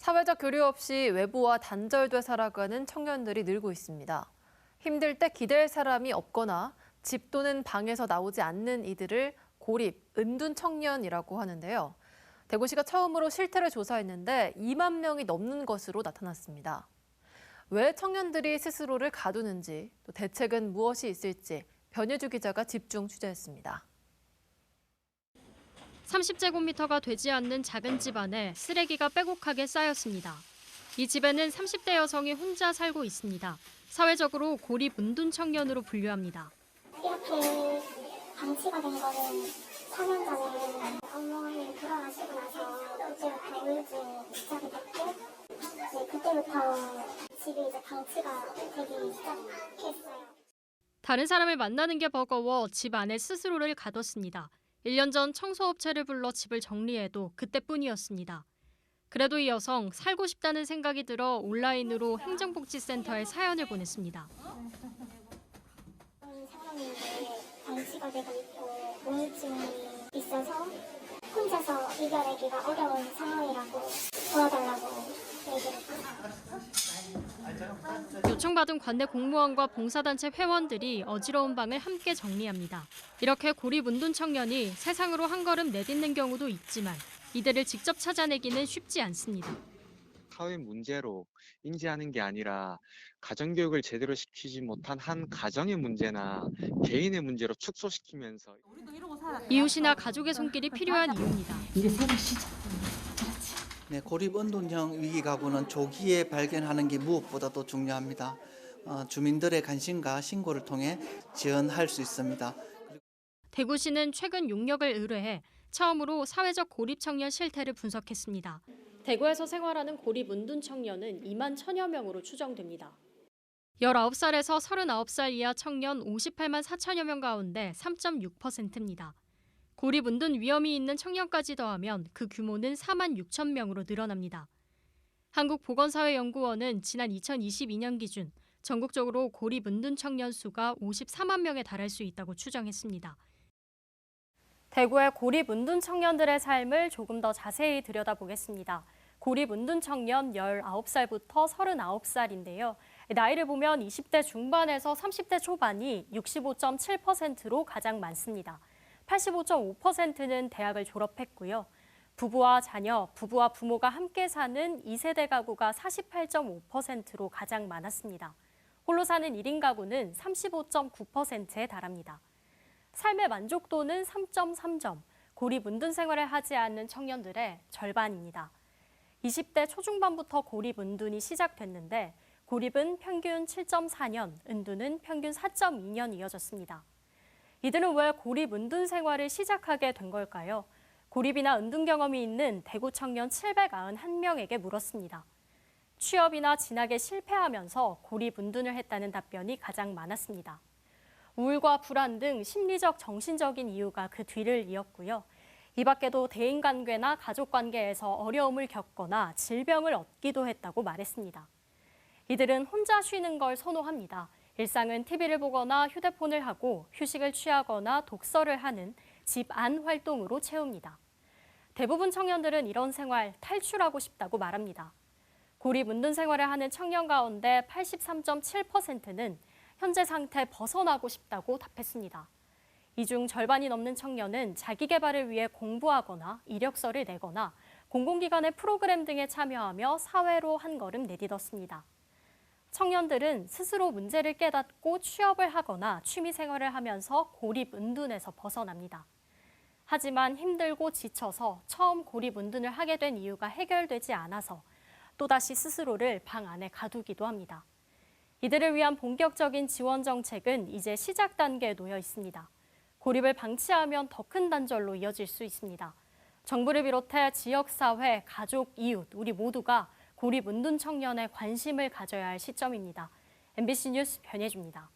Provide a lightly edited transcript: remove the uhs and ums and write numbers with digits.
사회적 교류 없이 외부와 단절돼 살아가는 청년들이 늘고 있습니다. 힘들 때 기댈 사람이 없거나 집 또는 방에서 나오지 않는 이들을 고립, 은둔 청년이라고 하는데요. 대구시가 처음으로 실태를 조사했는데 2만 명이 넘는 것으로 나타났습니다. 왜 청년들이 스스로를 가두는지, 또 대책은 무엇이 있을지 변예주 기자가 집중 취재했습니다. 30제곱미터가 되지 않는 작은 집 안에 쓰레기가 빼곡하게 쌓였습니다. 이 집에는 30대 여성이 혼자 살고 있습니다. 사회적으로 고립 은둔 청년으로 분류합니다. 이렇게 방치가 된 거는 4년 전에 어머니 돌아가시고 나서 그때부터 우울증이 시작이 됐고 이제 그때부터 집이 이제 방치가 되기 시작했어요. 다른 사람을 만나는 게 버거워 집 안에 스스로를 가뒀습니다. 1년 전 청소업체를 불러 집을 정리해도 그때뿐이었습니다. 그래도 이 여성 살고 싶다는 생각이 들어 온라인으로 행정복지센터에 사연을 보냈습니다. 상황인데 방치가 되고 있고 우울증이 있어서 혼자서 이겨내기가 어려운 상황이라고 도와달라고 얘기했어요. 요청받은 관내 공무원과 봉사단체 회원들이 어지러운 방을 함께 정리합니다. 이렇게 고립 은둔 청년이 세상으로 한 걸음 내딛는 경우도 있지만 이들을 직접 찾아내기는 쉽지 않습니다. 사회 문제로 인지하는 게 아니라 가정교육을 제대로 시키지 못한 한 가정의 문제나 개인의 문제로 축소시키면서 이웃이나 가족의 손길이 필요한 이유입니다. 이제 새로 시작. 네, 고립 은둔형 위기 가구는 조기에 발견하는 게 무엇보다도 중요합니다. 주민들의 관심과 신고를 통해 지원할 수 있습니다. 대구시는 최근 용역을 의뢰해 처음으로 사회적 고립 청년 실태를 분석했습니다. 대구에서 생활하는 고립 은둔 청년은 2만 1천여 명으로 추정됩니다. 19살에서 39살 이하 청년 58만 4천여 명 가운데 3.6%입니다. 고립 은둔 위험이 있는 청년까지 더하면 그 규모는 4만 6천 명으로 늘어납니다. 한국보건사회연구원은 지난 2022년 기준 전국적으로 고립 은둔 청년 수가 54만 명에 달할 수 있다고 추정했습니다. 대구의 고립 은둔 청년들의 삶을 조금 더 자세히 들여다보겠습니다. 고립 은둔 청년 19살부터 39살인데요. 나이를 보면 20대 중반에서 30대 초반이 65.7%로 가장 많습니다. 85.5%는 대학을 졸업했고요. 부부와 자녀, 부부와 부모가 함께 사는 2세대 가구가 48.5%로 가장 많았습니다. 홀로 사는 1인 가구는 35.9%에 달합니다. 삶의 만족도는 3.3점, 고립 은둔 생활을 하지 않는 청년들의 절반입니다. 20대 초중반부터 고립 은둔이 시작됐는데 고립은 평균 7.4년, 은둔은 평균 4.2년 이어졌습니다. 이들은 왜 고립 은둔 생활을 시작하게 된 걸까요? 고립이나 은둔 경험이 있는 대구 청년 791명에게 물었습니다. 취업이나 진학에 실패하면서 고립 은둔을 했다는 답변이 가장 많았습니다. 우울과 불안 등 심리적, 정신적인 이유가 그 뒤를 이었고요. 이 밖에도 대인관계나 가족관계에서 어려움을 겪거나 질병을 얻기도 했다고 말했습니다. 이들은 혼자 쉬는 걸 선호합니다. 일상은 TV를 보거나 휴대폰을 하고 휴식을 취하거나 독서를 하는 집 안 활동으로 채웁니다. 대부분 청년들은 이런 생활 탈출하고 싶다고 말합니다. 고립 은둔 생활을 하는 청년 가운데 83.7%는 현재 상태 벗어나고 싶다고 답했습니다. 이 중 절반이 넘는 청년은 자기 개발을 위해 공부하거나 이력서를 내거나 공공기관의 프로그램 등에 참여하며 사회로 한 걸음 내딛었습니다. 청년들은 스스로 문제를 깨닫고 취업을 하거나 취미생활을 하면서 고립 은둔에서 벗어납니다. 하지만 힘들고 지쳐서 처음 고립 은둔을 하게 된 이유가 해결되지 않아서 또다시 스스로를 방 안에 가두기도 합니다. 이들을 위한 본격적인 지원 정책은 이제 시작 단계에 놓여 있습니다. 고립을 방치하면 더 큰 단절로 이어질 수 있습니다. 정부를 비롯해 지역사회, 가족, 이웃, 우리 모두가 고립 은둔 청년에 관심을 가져야 할 시점입니다. MBC 뉴스 변예주입니다.